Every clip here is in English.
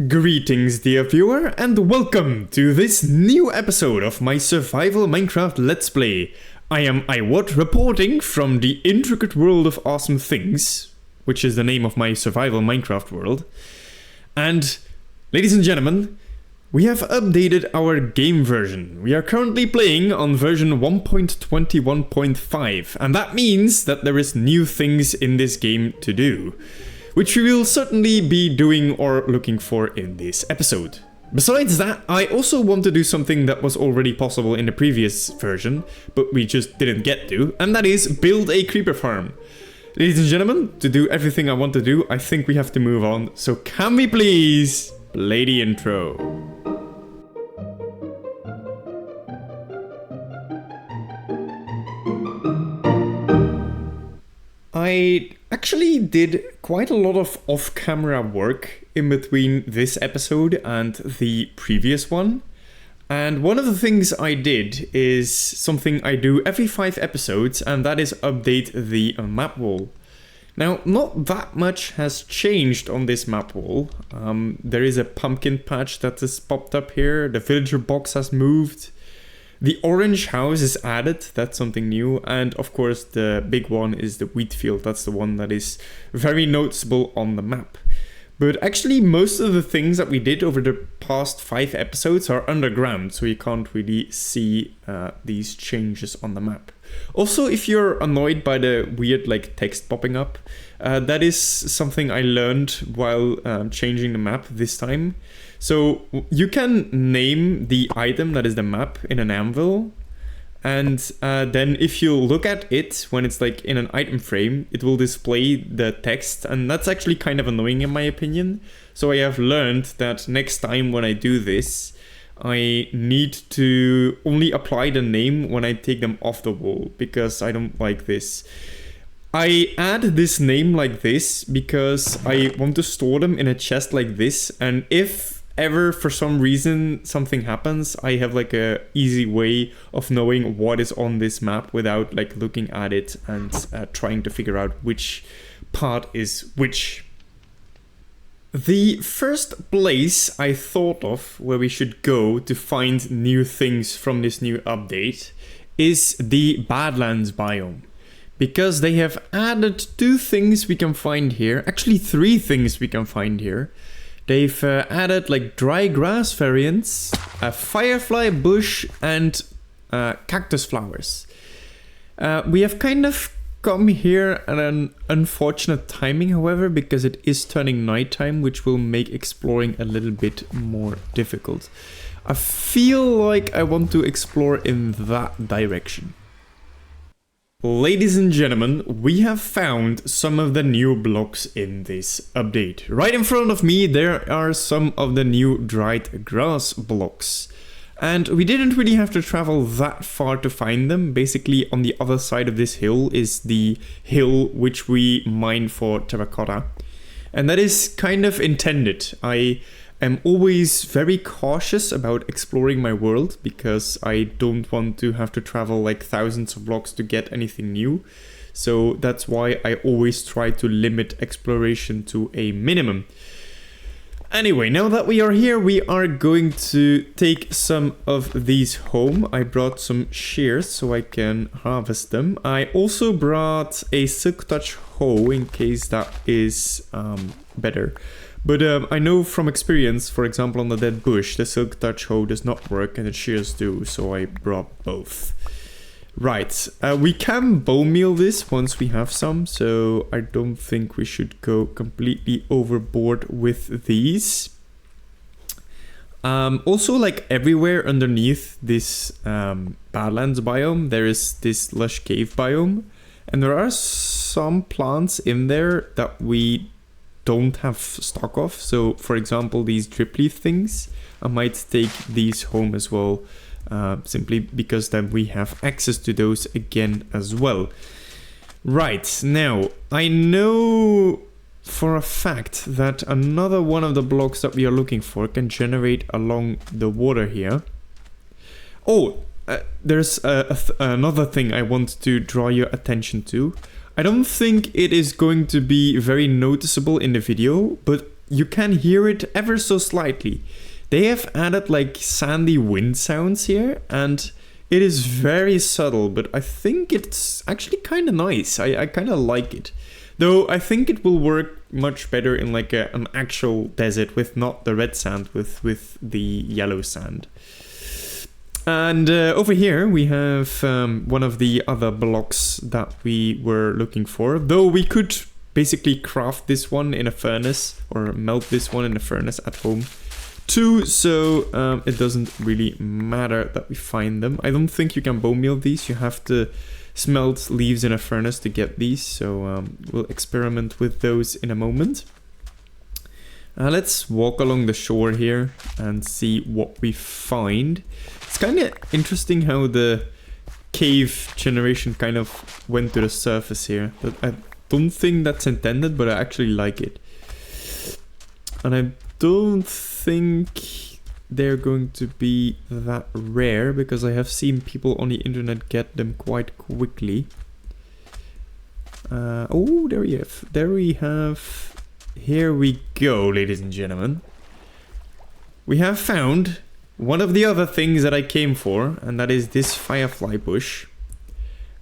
Greetings dear viewer and welcome to this new episode of my survival Minecraft Let's Play. I am Iwot reporting from the intricate world of awesome things, which is the name of my survival Minecraft world. And ladies and gentlemen, we have updated our game version. We are currently playing on version 1.21.5 and that means that there is new things in this game to do, which we will certainly be doing or looking for in this episode. Besides that, I also want to do something that was already possible in the previous version, but we just didn't get to, and that is build a creeper farm. Ladies and gentlemen, to do everything I want to do, I think we have to move on, so can we please play the intro? I actually did quite a lot of off-camera work in between this episode and the previous one. And one of the things I did is something I do every 5 episodes, and that is update the map wall. Now, not that much has changed on this map wall. There is a pumpkin patch that has popped up here, the villager box has moved. The orange house is added, that's something new, and of course the big one is the wheat field, that's the one that is very noticeable on the map. But actually most of the things that we did over the past 5 episodes are underground, so you can't really see these changes on the map. Also, if you're annoyed by the weird text popping up, that is something I learned while changing the map this time. So you can name the item that is the map in an anvil, and then if you look at it when it's in an item frame, it will display the text, and that's actually kind of annoying in my opinion. So I have learned that next time when I do this, I need to only apply the name when I take them off the wall, because I don't like this. I add this name like this because I want to store them in a chest like this, and if ever for some reason something happens, I have a easy way of knowing what is on this map without looking at it and trying to figure out which part is which. The first place I thought of where we should go to find new things from this new update is the Badlands biome, because they have added 2 things we can find here, actually 3 things we can find here. They've added dry grass variants, a firefly bush, and cactus flowers. We have kind of come here at an unfortunate timing, however, because it is turning nighttime, which will make exploring a little bit more difficult. I feel like I want to explore in that direction. Ladies and gentlemen, we have found some of the new blocks in this update. Right in front of me there are some of the new dried grass blocks. And we didn't really have to travel that far to find them. Basically on the other side of this hill is the hill which we mine for terracotta. And that is kind of intended. I am always very cautious about exploring my world because I don't want to have to travel thousands of blocks to get anything new. So that's why I always try to limit exploration to a minimum. Anyway, now that we are here, we are going to take some of these home. I brought some shears so I can harvest them. I also brought a silk touch hoe in case that is better. But I know from experience, for example on the dead bush, the silk touch hoe does not work and the shears do, so I brought both. Right, we can bone meal this once we have some, so I don't think we should go completely overboard with these. Also, everywhere underneath this Badlands biome, there is this lush cave biome, and there are some plants in there that we don't have stock of. So for example these drip leaf things, I might take these home as well, simply because then we have access to those again as well. Right, now I know for a fact that another one of the blocks that we are looking for can generate along the water here. Oh, there's another thing I want to draw your attention to. I don't think it is going to be very noticeable in the video, but you can hear it ever so slightly. They have added like sandy wind sounds here, and it is very subtle, but I think it's actually kind of nice. I kind of like it. Though I think it will work much better in like an actual desert with not the red sand, with the yellow sand. And over here we have one of the other blocks that we were looking for. Though we could basically craft this one in a furnace or melt this one in a furnace at home too, so it doesn't really matter that we find them. I don't think you can bone meal these. You have to smelt leaves in a furnace to get these, so we'll experiment with those in a moment. Let's walk along the shore here and see what we find. It's kind of interesting how the cave generation kind of went to the surface here. But I don't think that's intended, but I actually like it. And I don't think they're going to be that rare, because I have seen people on the internet get them quite quickly. Oh, there we have. Here we go, ladies and gentlemen. We have found one of the other things that I came for, and that is this firefly bush.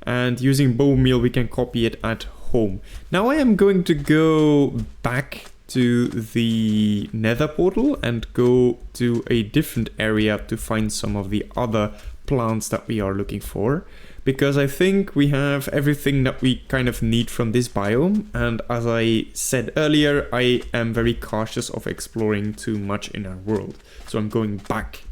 And using bone meal, we can copy it at home. Now I am going to go back to the nether portal and go to a different area to find some of the other plants that we are looking for, because I think we have everything that we kind of need from this biome, and as I said earlier, I am very cautious of exploring too much in our world, so I'm going back.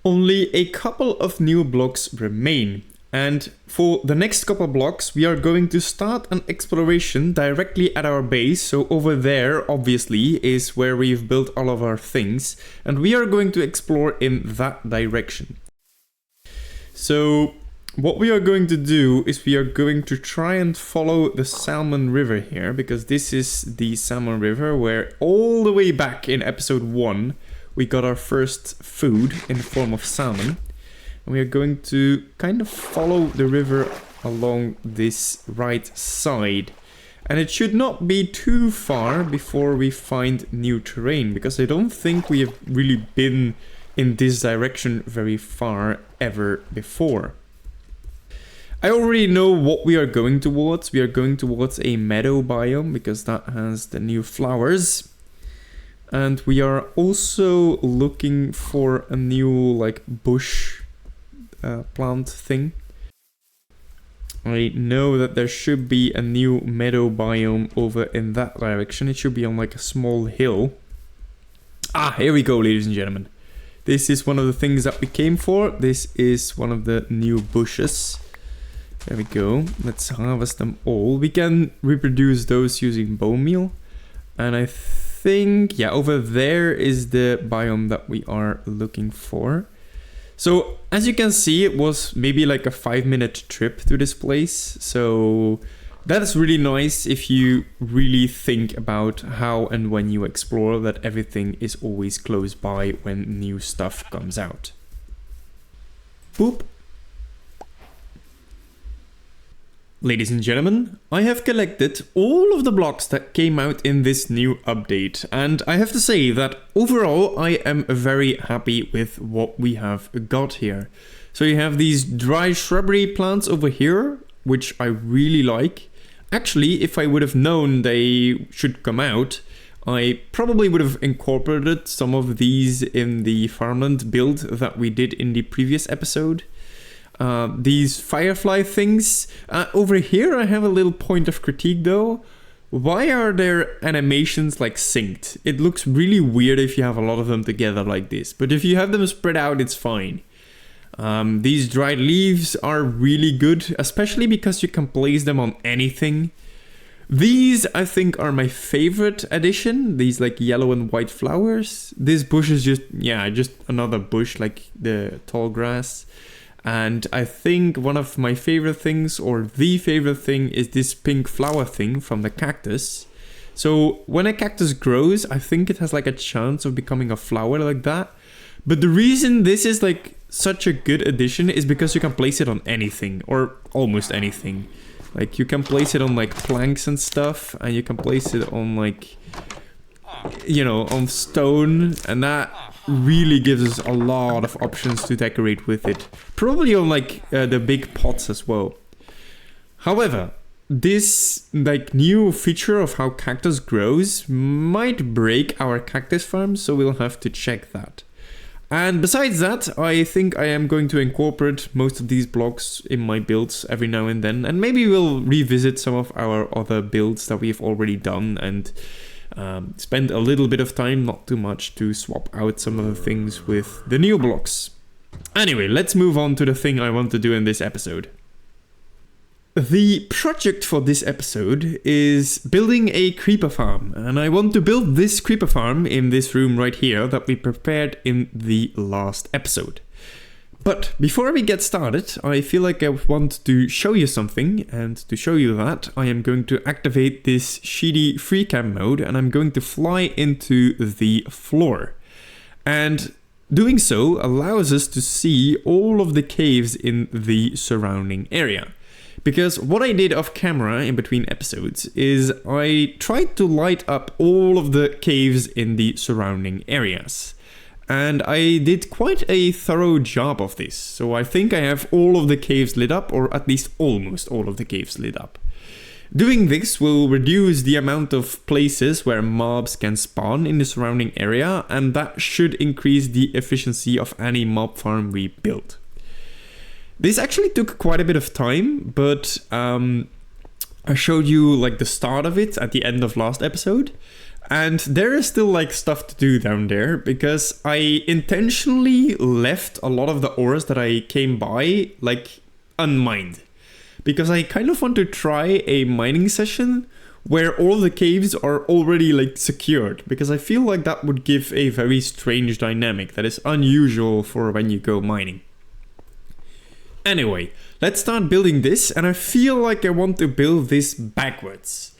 Only a couple of new blocks remain, and for the next couple blocks we are going to start an exploration directly at our base. So over there obviously is where we've built all of our things, and we are going to explore in that direction. So what we are going to do is we are going to try and follow the Salmon River here, because this is the Salmon River where all the way back in episode 1 we got our first food in the form of salmon. And we are going to kind of follow the river along this right side. And it should not be too far before we find new terrain, because I don't think we have really been in this direction very far ever before. I already know what we are going towards. We are going towards a meadow biome, because that has the new flowers. And we are also looking for a new like bush plant thing. I know that there should be a new meadow biome over in that direction. It should be on like a small hill. Ah, here we go, ladies and gentlemen. This is one of the things that we came for. This is one of the new bushes. There we go. Let's harvest them all. We can reproduce those using bone meal. And I think, yeah, over there is the biome that we are looking for. So as you can see, it was maybe like a 5-minute trip to this place. So that is really nice if you really think about how and when you explore, that everything is always close by when new stuff comes out. Boop. Ladies and gentlemen, I have collected all of the blocks that came out in this new update, and I have to say that overall I am very happy with what we have got here. So you have these dry shrubbery plants over here, which I really like. Actually, if I would have known they should come out, I probably would have incorporated some of these in the farmland build that we did in the previous episode. These firefly things, over here I have a little point of critique though. Why are their animations like synced? It looks really weird if you have a lot of them together like this, but if you have them spread out, it's fine. These dried leaves are really good, especially because you can place them on anything. These I think are my favorite addition, these like yellow and white flowers. This bush is just another bush like the tall grass. And I think one of my favorite things, or the favorite thing, is this pink flower thing from the cactus. So when a cactus grows, I think it has like a chance of becoming a flower like that. But the reason this is like such a good addition is because you can place it on anything, or almost anything. Like you can place it on like planks and stuff, and you can place it on like you know, on stone, and that really gives us a lot of options to decorate with it. Probably on like the big pots as well. However, this like new feature of how cactus grows might break our cactus farm, so we'll have to check that. And besides that, I think I am going to incorporate most of these blocks in my builds every now and then, and maybe we'll revisit some of our other builds that we've already done and spend a little bit of time, not too much, to swap out some of the things with the new blocks. Anyway, let's move on to the thing I want to do in this episode. The project for this episode is building a creeper farm, and I want to build this creeper farm in this room right here that we prepared in the last episode. But before we get started, I feel like I want to show you something, and to show you that, I am going to activate this shitty freecam mode, and I'm going to fly into the floor. And doing so allows us to see all of the caves in the surrounding area. Because what I did off camera in between episodes is I tried to light up all of the caves in the surrounding areas. And I did quite a thorough job of this. So I think I have all of the caves lit up, or at least almost all of the caves lit up. Doing this will reduce the amount of places where mobs can spawn in the surrounding area, and that should increase the efficiency of any mob farm we build. This actually took quite a bit of time, but I showed you like the start of it at the end of last episode. And there is still like stuff to do down there, because I intentionally left a lot of the ores that I came by like unmined. Because I kind of want to try a mining session where all the caves are already like secured, because I feel like that would give a very strange dynamic that is unusual for when you go mining. Anyway, let's start building this, and I feel like I want to build this backwards.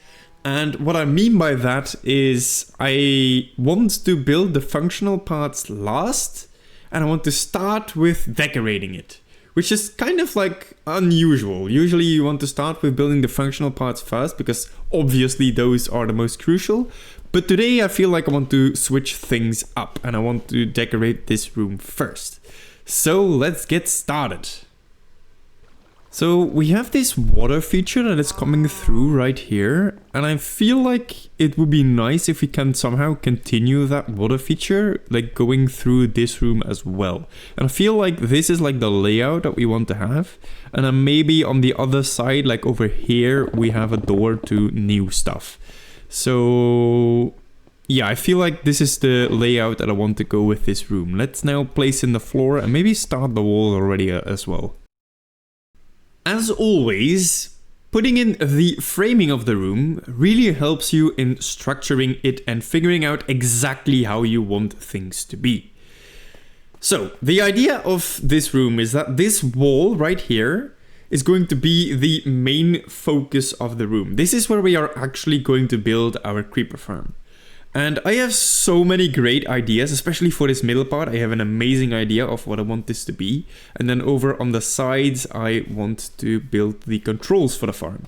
And what I mean by that is I want to build the functional parts last, and I want to start with decorating it, which is kind of like unusual. Usually you want to start with building the functional parts first, because obviously those are the most crucial. But today I feel like I want to switch things up, and I want to decorate this room first. So let's get started. So we have this water feature that is coming through right here, and I feel like it would be nice if we can somehow continue that water feature, like going through this room as well. And I feel like this is like the layout that we want to have, and then maybe on the other side, like over here, we have a door to new stuff. So yeah, I feel like this is the layout that I want to go with this room. Let's now place in the floor and maybe start the wall already as well. As always, putting in the framing of the room really helps you in structuring it and figuring out exactly how you want things to be. So, the idea of this room is that this wall right here is going to be the main focus of the room. This is where we are actually going to build our creeper farm. And I have so many great ideas, especially for this middle part. I have an amazing idea of what I want this to be. And then over on the sides, I want to build the controls for the farm.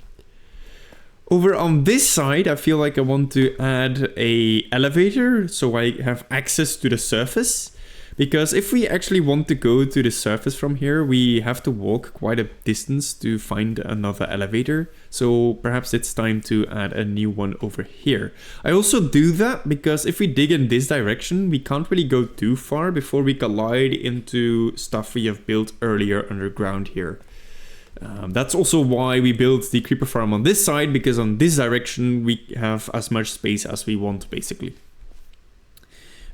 Over on this side, I feel like I want to add an elevator so I have access to the surface. Because if we actually want to go to the surface from here, we have to walk quite a distance to find another elevator. So perhaps it's time to add a new one over here. I also do that because if we dig in this direction, we can't really go too far before we collide into stuff we have built earlier underground here. That's also why we built the creeper farm on this side, because on this direction we have as much space as we want, basically.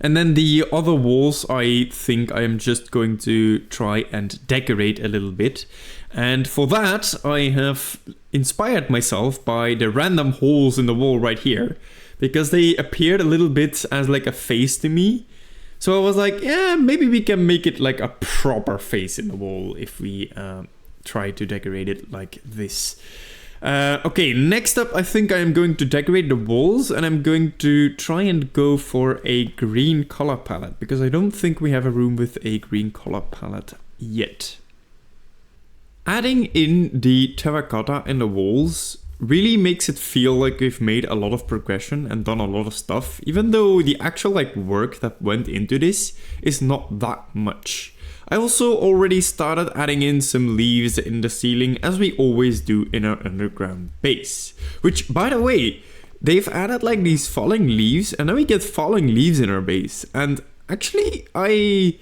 And then the other walls, I think I am just going to try and decorate a little bit. And for that, I have inspired myself by the random holes in the wall right here, because they appeared a little bit as like a face to me. So I was like, yeah, maybe we can make it like a proper face in the wall if we try to decorate it like this. Okay, next up, I think I am going to decorate the walls, and I'm going to try and go for a green color palette, because I don't think we have a room with a green color palette yet. Adding in the terracotta in the walls really makes it feel like we've made a lot of progression and done a lot of stuff, even though the actual like work that went into this is not that much. I also already started adding in some leaves in the ceiling, as we always do in our underground base. Which, by the way, they've added like these falling leaves, and now we get falling leaves in our base. And actually, I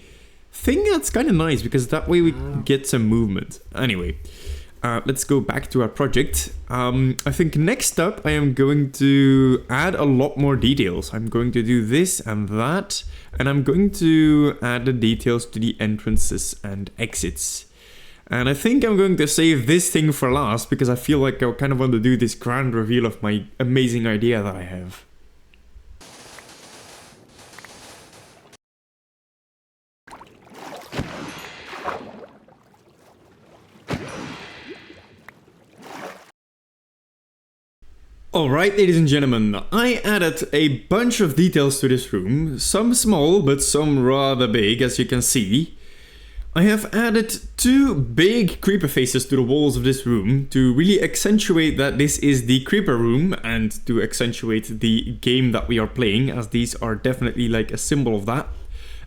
think that's kind of nice, because that way we get some movement. Anyway, let's go back to our project. I think next up I am going to add a lot more details. I'm going to do this and that, and I'm going to add the details to the entrances and exits. And I think I'm going to save this thing for last, because I feel like I kind of want to do this grand reveal of my amazing idea that I have. Alright, ladies and gentlemen, I added a bunch of details to this room, some small but some rather big, as you can see. I have added 2 big creeper faces to the walls of this room to really accentuate that this is the creeper room, and to accentuate the game that we are playing, as these are definitely like a symbol of that.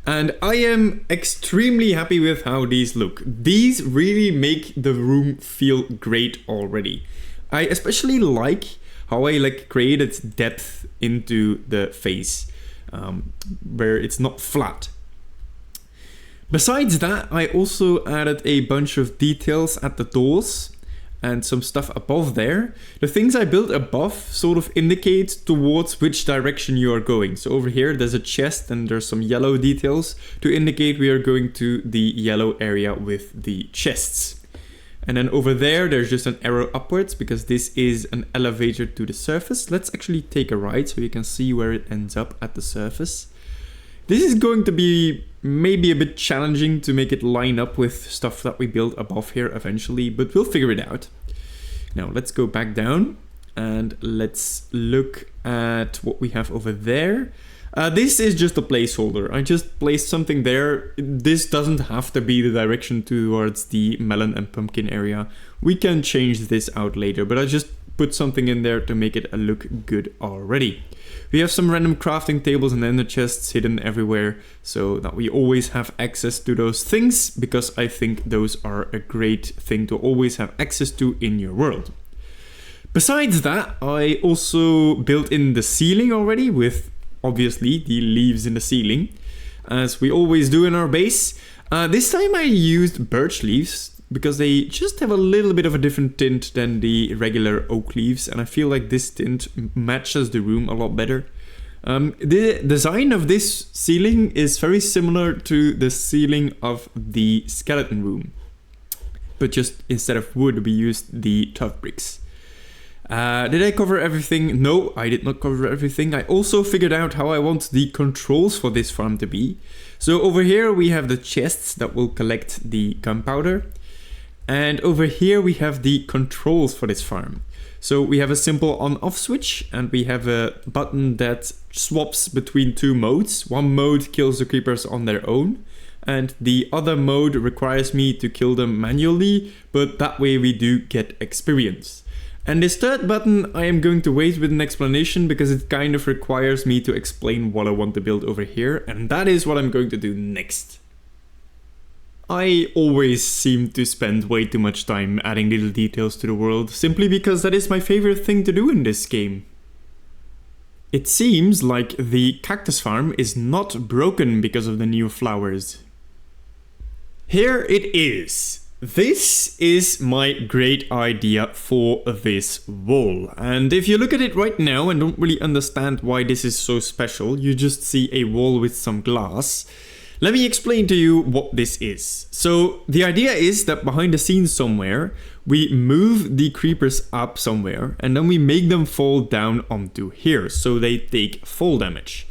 And I am extremely happy with how these look. These really make the room feel great already. I especially like how I like created depth into the face, where it's not flat. Besides that, I also added a bunch of details at the doors and some stuff above there. The things I built above sort of indicate towards which direction you are going. So over here there's a chest and there's some yellow details to indicate we are going to the yellow area with the chests. And then over there, there's just an arrow upwards, because this is an elevator to the surface. Let's actually take a ride so you can see where it ends up at the surface. This is going to be maybe a bit challenging to make it line up with stuff that we build above here eventually, but we'll figure it out. Now let's go back down and let's look at what we have over there. This is just a placeholder. I just placed something there. This doesn't have to be the direction towards the melon and pumpkin area. We can change this out later, but I just put something in there to make it look good already. We have some random crafting tables and ender chests hidden everywhere, so that we always have access to those things, because I think those are a great thing to always have access to in your world. Besides that, I also built in the ceiling already with obviously the leaves in the ceiling, as we always do in our base. This time I used birch leaves, because they just have a little bit of a different tint than the regular oak leaves, and I feel like this tint matches the room a lot better. The design of this ceiling is very similar to the ceiling of the skeleton room, but just instead of wood we used the tough bricks. Did I cover everything? No, I did not cover everything. I also figured out how I want the controls for this farm to be. So over here we have the chests that will collect the gunpowder. And over here we have the controls for this farm. So we have a simple on-off switch, and we have a button that swaps between 2 modes. One mode kills the creepers on their own, and the other mode requires me to kill them manually, but that way we do get experience. And this third button I am going to wait with an explanation, because it kind of requires me to explain what I want to build over here, and that is what I'm going to do next. I always seem to spend way too much time adding little details to the world, simply because that is my favorite thing to do in this game. It seems like the cactus farm is not broken because of the new flowers. Here it is. This is my great idea for this wall, and if you look at it right now and don't really understand why this is so special, you just see a wall with some glass. Let me explain to you what this is. So the idea is that behind the scenes somewhere, we move the creepers up somewhere, and then we make them fall down onto here, so they take fall damage.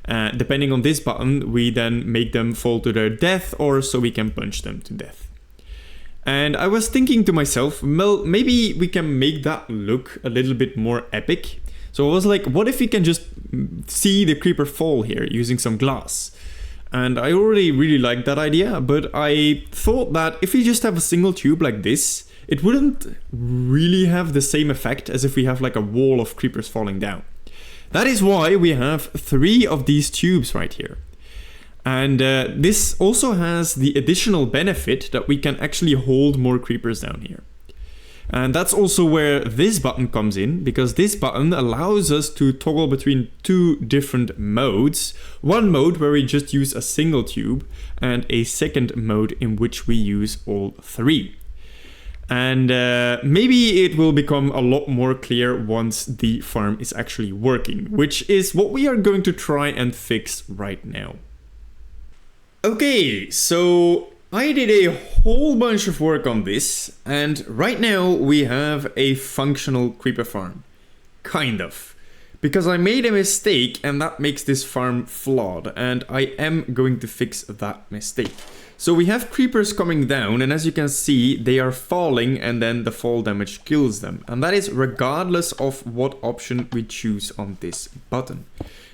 Depending on this button, we then make them fall to their death, or so we can punch them to death. And I was thinking to myself, well, maybe we can make that look a little bit more epic. So I was like, what if we can just see the creeper fall here using some glass? And I already really liked that idea, but I thought that if we just have a single tube like this, it wouldn't really have the same effect as if we have like a wall of creepers falling down. That is why we have 3 of these tubes right here. And this also has the additional benefit that we can actually hold more creepers down here. And that's also where this button comes in, because this button allows us to toggle between 2 different modes. One mode where we just use a single tube, and a second mode in which we use all 3. And maybe it will become a lot more clear once the farm is actually working, which is what we are going to try and fix right now. Okay, so I did a whole bunch of work on this, and right now we have a functional creeper farm. Kind of. Because I made a mistake and that makes this farm flawed, and I am going to fix that mistake. So we have creepers coming down, and as you can see, they are falling and then the fall damage kills them. And that is regardless of what option we choose on this button.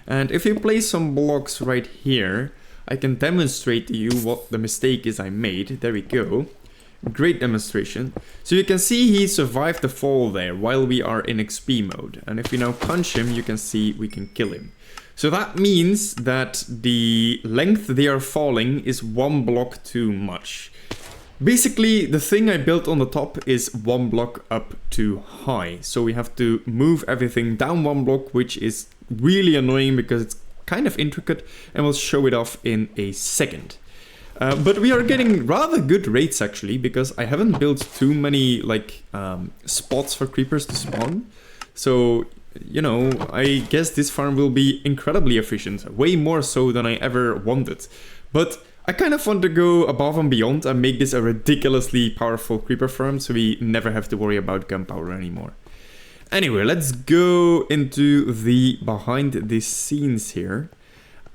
And if you place some blocks right here, I can demonstrate to you what the mistake is I made. There we go. Great demonstration. So you can see he survived the fall there while we are in XP mode. And if we now punch him, you can see we can kill him. So that means that the length they are falling is 1 block too much. Basically, the thing I built on the top is 1 block up too high. So we have to move everything down 1 block, which is really annoying because it's kind of intricate, and we'll show it off in a second. But we are getting rather good rates actually, because I haven't built too many like spots for creepers to spawn. So, you know, I guess this farm will be incredibly efficient, way more so than I ever wanted. But I kind of want to go above and beyond and make this a ridiculously powerful creeper farm, so we never have to worry about gunpowder anymore. Anyway, let's go into the behind the scenes here.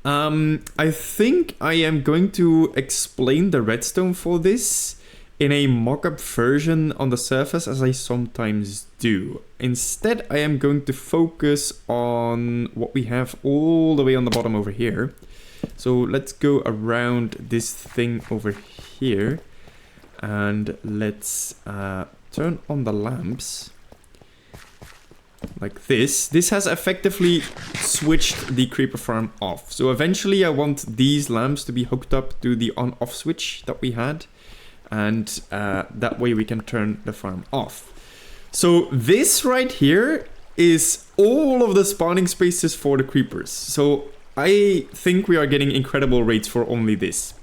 I think I am going to explain the redstone for this in a mock-up version on the surface, as I sometimes do. Instead, I am going to focus on what we have all the way on the bottom over here. So let's go around this thing over here, and let's turn on the lamps. Like this. This has effectively switched the creeper farm off. So eventually I want these lamps to be hooked up to the on-off switch that we had. And that way we can turn the farm off. So this right here is all of the spawning spaces for the creepers. So I think we are getting incredible rates for only this.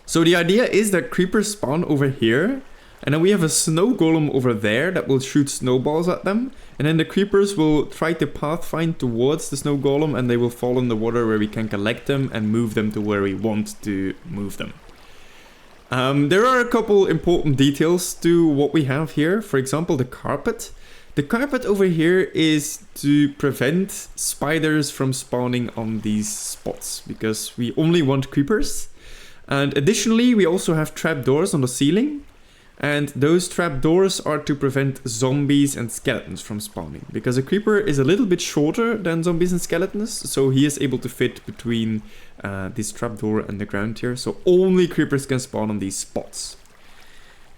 So the idea is that creepers spawn over here. And then we have a snow golem over there that will shoot snowballs at them. And then the creepers will try to pathfind towards the snow golem, and they will fall in the water where we can collect them and move them to where we want to move them. There are a couple important details to what we have here. For example, the carpet. The carpet over here is to prevent spiders from spawning on these spots, because we only want creepers. And additionally, we also have trapdoors on the ceiling. And those trapdoors are to prevent zombies and skeletons from spawning. Because a creeper is a little bit shorter than zombies and skeletons, so he is able to fit between this trapdoor and the ground here. So only creepers can spawn on these spots.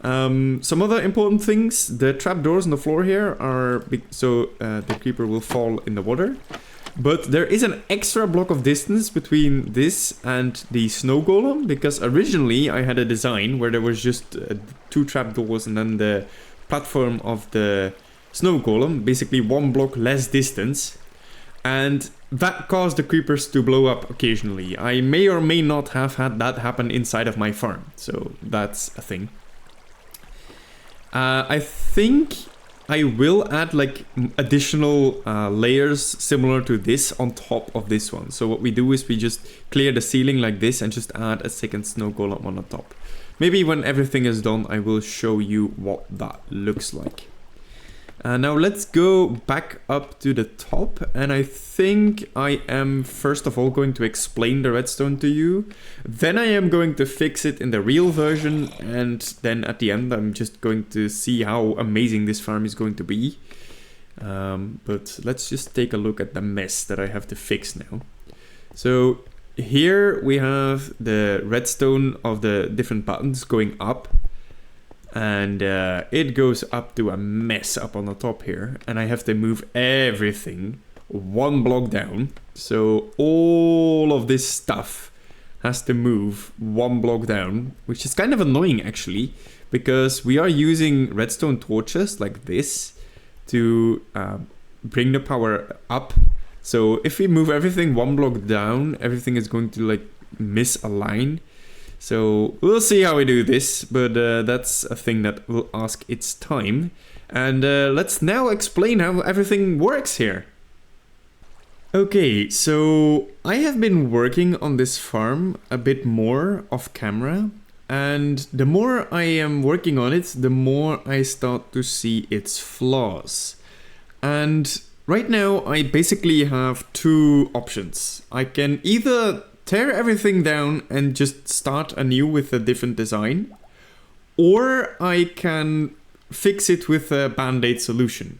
Some other important things. The trapdoors on the floor here are big, so the creeper will fall in the water. But there is an extra block of distance between this and the snow golem, because originally I had a design where there was just 2 trapdoors and then the platform of the snow golem, basically 1 block less distance, and that caused the creepers to blow up occasionally. I may or may not have had that happen inside of my farm, so that's a thing. I think I will add like additional layers similar to this on top of this one. So what we do is we just clear the ceiling like this and just add a second snow golem on the top. Maybe when everything is done, I will show you what that looks like. Now let's go back up to the top, and I think I am first of all going to explain the redstone to you. Then I am going to fix it in the real version, and then at the end I'm just going to see how amazing this farm is going to be. But let's just take a look at the mess that I have to fix now. So here we have the redstone of the different buttons going up. And it goes up to a mess up on the top here, and I have to move everything one block down. So all of this stuff has to move one block down, which is kind of annoying actually, because we are using redstone torches like this to bring the power up. So if we move everything one block down, everything is going to like misalign. So we'll see how we do this, but that's a thing that will ask its time. And let's now explain how everything works here. Okay, so I have been working on this farm a bit more off camera, and the more I am working on it, the more I start to see its flaws. And right now I basically have two options. I can either tear everything down and just start anew with a different design, or I can fix it with a band-aid solution.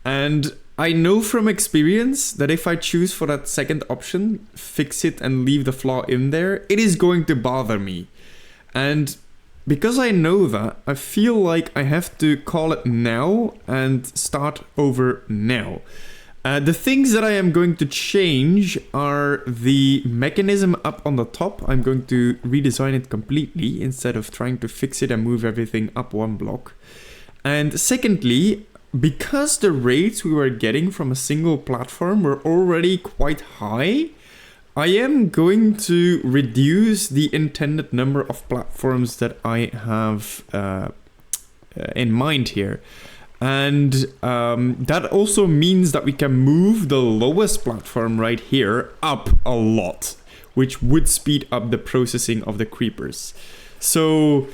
And I know from experience that if I choose for that second option, fix it and leave the flaw in there, it is going to bother me. And because I know that, I feel like I have to call it now and start over now. The things that I am going to change are the mechanism up on the top. I'm going to redesign it completely instead of trying to fix it and move everything up one block. And secondly, because the rates we were getting from a single platform were already quite high, I am going to reduce the intended number of platforms that I have in mind here. And that also means that we can move the lowest platform right here up a lot, which would speed up the processing of the creepers. So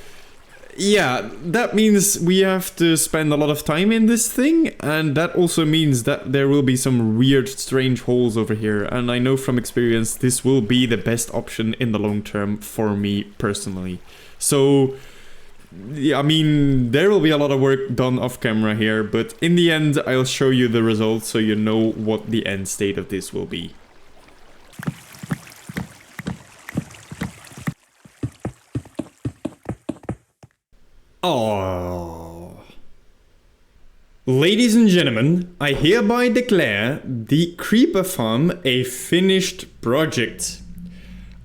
yeah, that means we have to spend a lot of time in this thing, and that also means that there will be some weird, strange holes over here. And I know from experience this will be the best option in the long term for me personally. So yeah, I mean, there will be a lot of work done off camera here, but in the end, I'll show you the results so you know what the end state of this will be. Oh. Ladies and gentlemen, I hereby declare the Creeper Farm a finished project.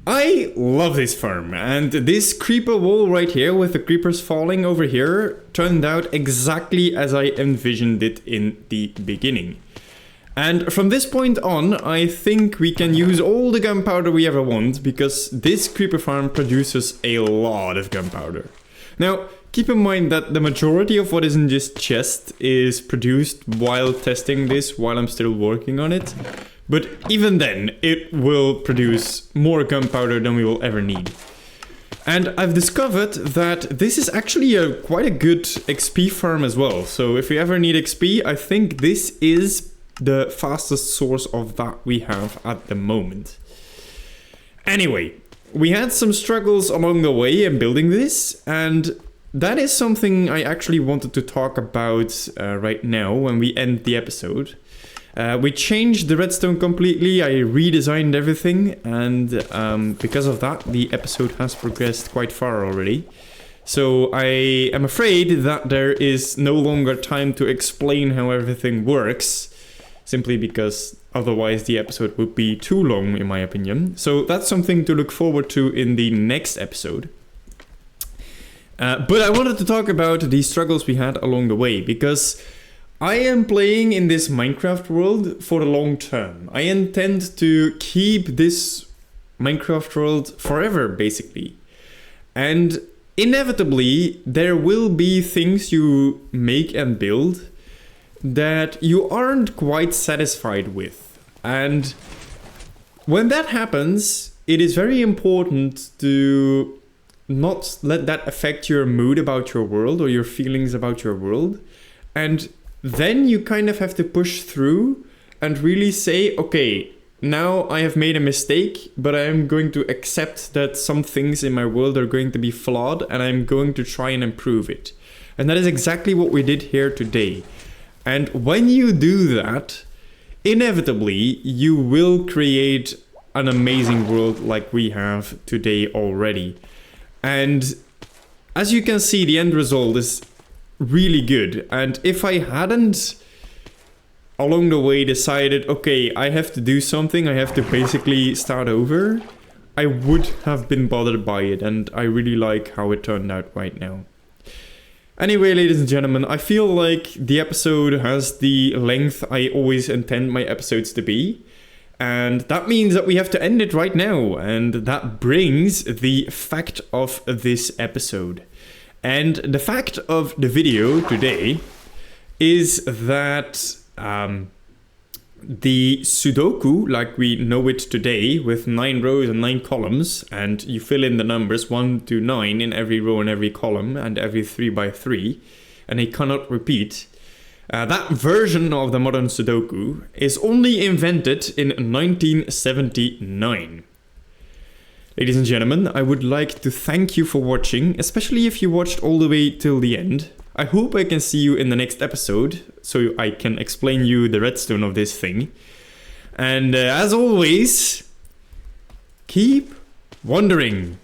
I love this farm, and this creeper wall right here with the creepers falling over here turned out exactly as I envisioned it in the beginning. And from this point on, I think we can use all the gunpowder we ever want, because this creeper farm produces a lot of gunpowder. Now, keep in mind that the majority of what is in this chest is produced while testing this, while I'm still working on it. But even then, it will produce more gunpowder than we will ever need. And I've discovered that this is actually quite a good XP farm as well. So if we ever need XP, I think this is the fastest source of that we have at the moment. Anyway, we had some struggles along the way in building this, and that is something I actually wanted to talk about right now when we end the episode. We changed the redstone completely, I redesigned everything, and because of that, the episode has progressed quite far already. So I am afraid that there is no longer time to explain how everything works, simply because otherwise the episode would be too long, in my opinion. So that's something to look forward to in the next episode. But I wanted to talk about the struggles we had along the way, because I am playing in this Minecraft world for the long term. I intend to keep this Minecraft world forever, basically. And inevitably, there will be things you make and build that you aren't quite satisfied with. And when that happens, it is very important to not let that affect your mood about your world or your feelings about your world. And then you kind of have to push through and really say, okay, now I have made a mistake, but I am going to accept that some things in my world are going to be flawed, and I'm going to try and improve it. And that is exactly what we did here today. And when you do that, inevitably, you will create an amazing world like we have today already. And as you can see, the end result is really good. And if I hadn't along the way decided, okay, I have to do something, I have to basically start over, I would have been bothered by it, and I really like how it turned out right now. Anyway, ladies and gentlemen, I feel like the episode has the length I always intend my episodes to be. And that means that we have to end it right now. And that brings the fact of this episode. And the fact of the video today is that the Sudoku, like we know it today, with 9 rows and 9 columns, and you fill in the numbers 1 to 9 in every row and every column, and every 3 by 3, and they cannot repeat. That version of the modern Sudoku is only invented in 1979. Ladies and gentlemen, I would like to thank you for watching, especially if you watched all the way till the end. I hope I can see you in the next episode, so I can explain you the redstone of this thing. And as always, keep wondering.